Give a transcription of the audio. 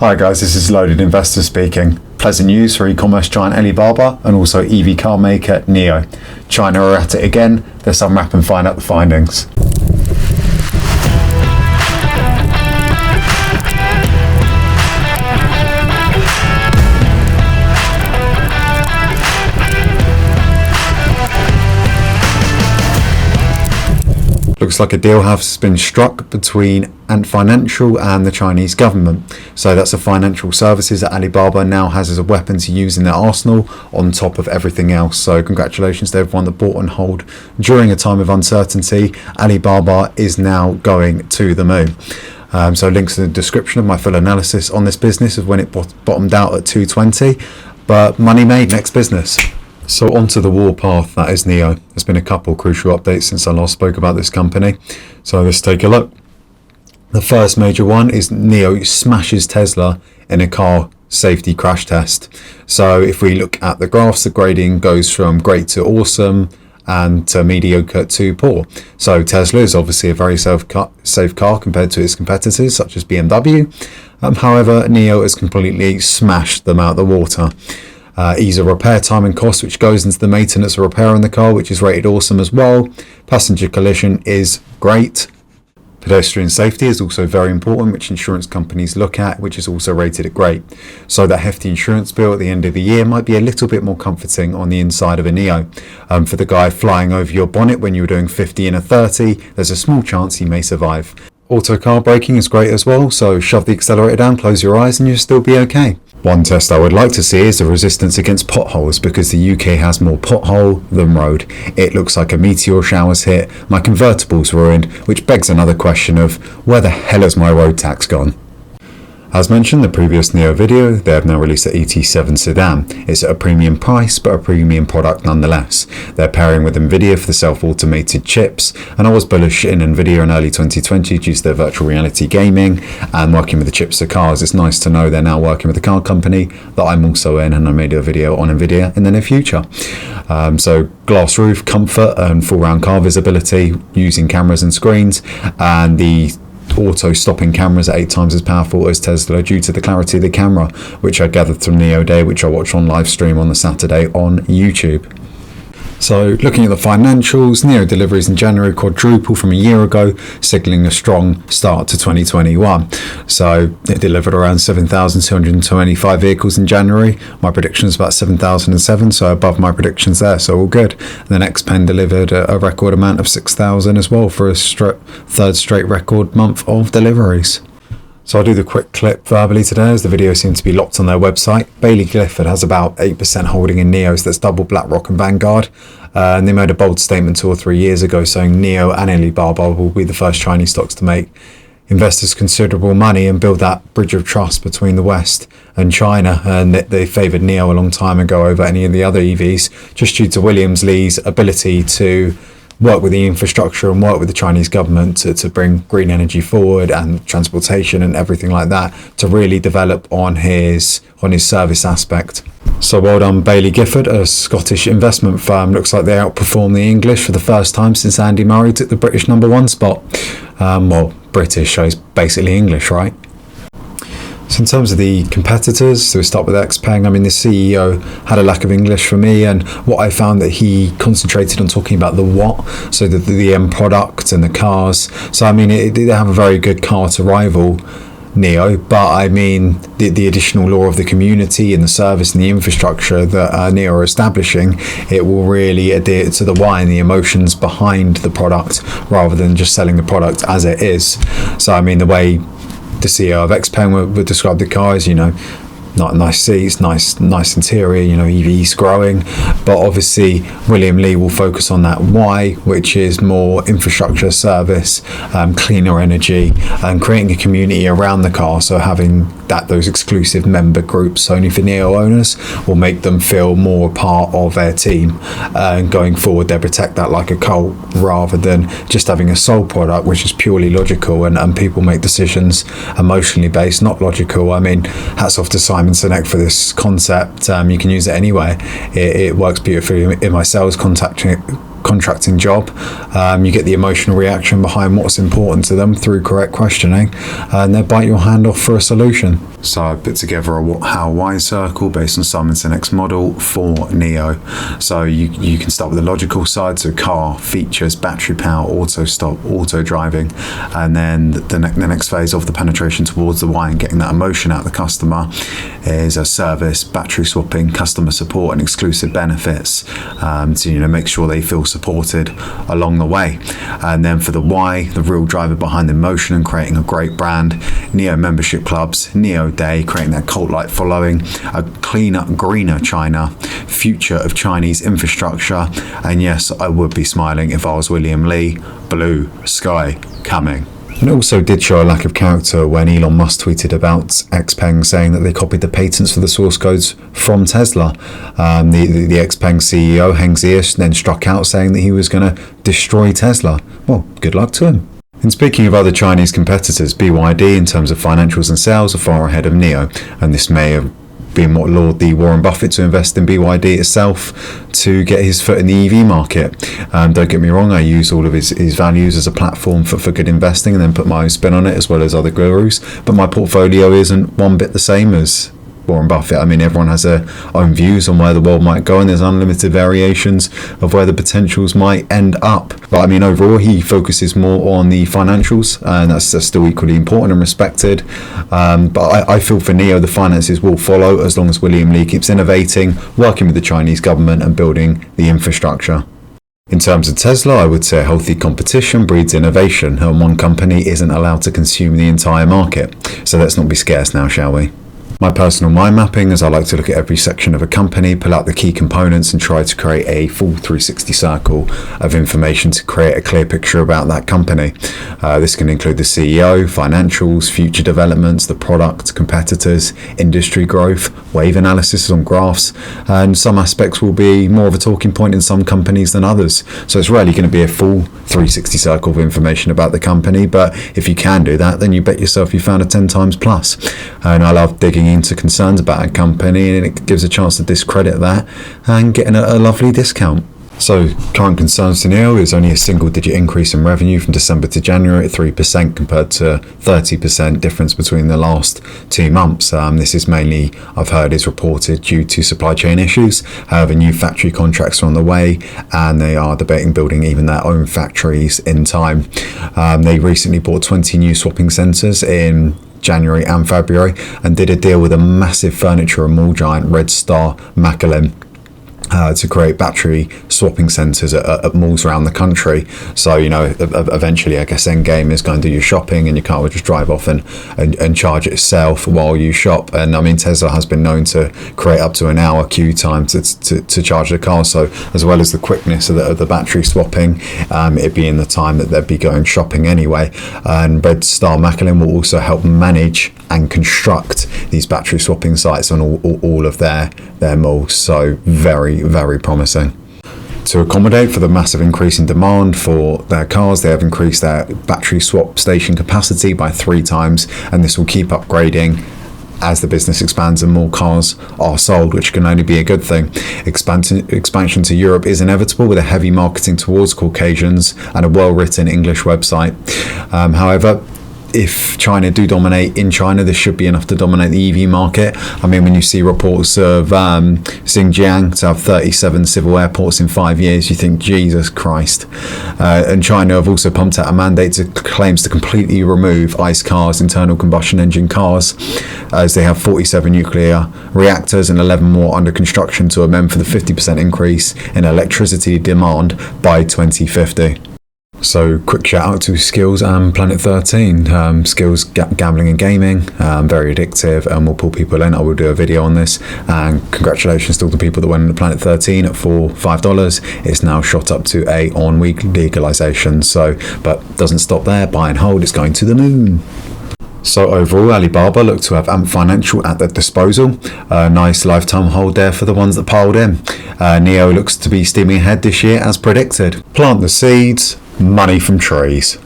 Hi guys, this is Loaded Investor speaking. Pleasant news for e-commerce giant Alibaba and also EV car maker NIO. China are at it again. Let's unwrap and find out the findings. Looks like a deal has been struck between Ant Financial and the Chinese government. So that's the financial services that Alibaba now has as a weapon to use in their arsenal on top of everything else. So congratulations to everyone that bought and hold during a time of uncertainty. Alibaba is now going to the moon. So links in the description of my full analysis on this business of when it bottomed out at 220. But money made, next business. So onto the warpath that is NIO. There's been a couple crucial updates since I last spoke about this company. So let's take a look. The first major one is NIO smashes Tesla in a car safety crash test. So if we look at the graphs, the grading goes from great to awesome and to mediocre to poor. So Tesla is obviously a very safe car compared to its competitors such as BMW. However, NIO has completely smashed them out of the water. Ease of repair time and cost, which goes into the maintenance or repair on the car, which is rated awesome as well. Passenger collision is great. Pedestrian safety is also very important, which insurance companies look at, which is also rated at great. So that hefty insurance bill at the end of the year might be a little bit more comforting on the inside of a NIO. For the guy flying over your bonnet when you're doing 50 in a 30, there's a small chance he may survive. Auto car braking is great as well, so shove the accelerator down, close your eyes and you'll still be okay. One test I would like to see is the resistance against potholes, because the UK has more pothole than road. It looks like a meteor shower's hit, my convertible's ruined, which begs another question of where the hell has my road tax gone? As mentioned in the previous NIO video, they have now released the ET7 sedan. It's at a premium price, but a premium product nonetheless. They're pairing with Nvidia for the self-automated chips, and I was bullish in Nvidia in early 2020 due to their virtual reality gaming and working with the chips of cars. It's nice to know they're now working with a car company that I'm also in, and I made a video on Nvidia in the near future. So glass roof, comfort and full round car visibility using cameras and screens, and the auto stopping cameras at 8 times as powerful as Tesla due to the clarity of the camera, which I gathered from NIO Day, which I watched on live stream on the Saturday on YouTube. So looking at the financials, NIO deliveries in January quadruple from a year ago, signalling a strong start to 2021. So it delivered around 7,225 vehicles in January. My prediction is about 7,007, so above my predictions there, so all good. And the XPeng delivered a record amount of 6,000 as well for a third straight record month of deliveries. So I'll do the quick clip verbally today as the video seems to be locked on their website. Baillie Gifford has about 8% holding in NIO, so that's double BlackRock and Vanguard. And they made a bold statement 2 or 3 years ago saying NIO and Alibaba will be the first Chinese stocks to make investors considerable money and build that bridge of trust between the West and China. And they favoured NIO a long time ago over any of the other EVs just due to Williams Li's ability to work with the infrastructure and work with the Chinese government to bring green energy forward and transportation and everything like that to really develop on his service aspect. So well done Baillie Gifford, a Scottish investment firm. Looks like they outperformed the English for the first time since Andy Murray took the British #1 spot. Well, British shows basically English, right? So in terms of the competitors, so we start with XPeng. I mean, the CEO had a lack of English for me, and what I found that he concentrated on talking about the what, so the end product and the cars. So I mean, they have a very good car to rival NIO, but I mean the additional law of the community and the service and the infrastructure that NIO are establishing, it will really adhere to the why and the emotions behind the product rather than just selling the product as it is. So I mean, the way the CEO of XPeng would describe the car as, not nice seats, nice interior, EVs growing, but obviously William Li will focus on that why, which is more infrastructure, service, cleaner energy, and creating a community around the car. So having those exclusive member groups only for NIO owners will make them feel more a part of their team, and going forward they protect that like a cult rather than just having a sole product which is purely logical and people make decisions emotionally based, not logical. I mean, hats off to Simon Sinek for this concept. You can use it anyway. It works beautifully in my sales contracting job. You get the emotional reaction behind what's important to them through correct questioning, and they bite your hand off for a solution. So I put together a how-why circle based on Simon Sinek's model for NIO. So you can start with the logical side, so car, features, battery power, auto stop, auto driving, and then the next phase of the penetration towards the why and getting that emotion out of the customer is a service, battery swapping, customer support, and exclusive benefits to make sure they feel supported along the way. And then for the why, the real driver behind the emotion and creating a great brand, NIO membership clubs, NIO Day, creating that cult-like following, a cleaner, greener China, future of Chinese infrastructure, and yes, I would be smiling if I was William Li, blue sky coming. And it also did show a lack of character when Elon Musk tweeted about Xpeng, saying that they copied the patents for the source codes from Tesla. The Xpeng CEO, Heng Ziyech, then struck out saying that he was going to destroy Tesla. Well, good luck to him. And speaking of other Chinese competitors, BYD in terms of financials and sales are far ahead of NIO, and this may have been what lured the Warren Buffett to invest in BYD itself to get his foot in the EV market. Don't get me wrong, I use all of his values as a platform for good investing and then put my own spin on it as well as other gurus, but my portfolio isn't one bit the same as Warren Buffett. I mean, everyone has their own views on where the world might go, and there's unlimited variations of where the potentials might end up. But I mean, overall, he focuses more on the financials, and that's still equally important and respected. But I feel for NIO, the finances will follow as long as William Li keeps innovating, working with the Chinese government and building the infrastructure. In terms of Tesla, I would say healthy competition breeds innovation, and one company isn't allowed to consume the entire market. So let's not be scarce now, shall we? My personal mind mapping is I like to look at every section of a company, pull out the key components and try to create a full 360 circle of information to create a clear picture about that company. This can include the CEO, financials, future developments, the product, competitors, industry growth, wave analysis on graphs, and some aspects will be more of a talking point in some companies than others. So it's rarely going to be a full 360 circle of information about the company, but if you can do that, then you bet yourself you found a 10 times plus. And I love digging into concerns about a company, and it gives a chance to discredit that and getting a lovely discount. So current concerns to NIO is only a single-digit increase in revenue from December to January at 3% compared to 30% difference between the last 2 months. This is mainly, I've heard, is reported due to supply chain issues. However, new factory contracts are on the way, and they are debating building even their own factories in time. They recently bought 20 new swapping centres in January and February and did a deal with a massive furniture and mall giant, Red Star Macklin, to create battery swapping centres at malls around the country. So, eventually, I guess, end game is going to do your shopping and your car will just drive off and charge itself while you shop. And I mean, Tesla has been known to create up to an hour queue time to charge the car. So as well as the quickness of the battery swapping, it'd be in the time that they'd be going shopping anyway. And Red Star Macklin will also help manage and construct these battery swapping sites on all of their malls. So very, very promising. To accommodate for the massive increase in demand for their cars, they have increased their battery swap station capacity by 3 times, and this will keep upgrading as the business expands and more cars are sold, which can only be a good thing. Expansion to Europe is inevitable with a heavy marketing towards Caucasians and a well-written English website. However, if China do dominate in China, this should be enough to dominate the EV market. I mean, when you see reports of Xinjiang to have 37 civil airports in 5 years, you think, Jesus Christ. And China have also pumped out a mandate that claims to completely remove ICE cars, internal combustion engine cars, as they have 47 nuclear reactors and 11 more under construction to amend for the 50% increase in electricity demand by 2050. So quick shout out to Skills and Planet 13. Skills gambling and gaming, very addictive, and will pull people in. I will do a video on this, and congratulations to all the people that went into Planet 13 for $5. It's now shot up to a on-week legalization. So, but doesn't stop there. Buy and hold. It's going to the moon. So overall, Alibaba looked to have Ant Financial at their disposal. Nice lifetime hold there for the ones that piled in. NIO looks to be steaming ahead this year as predicted. Plant the seeds, money from trees.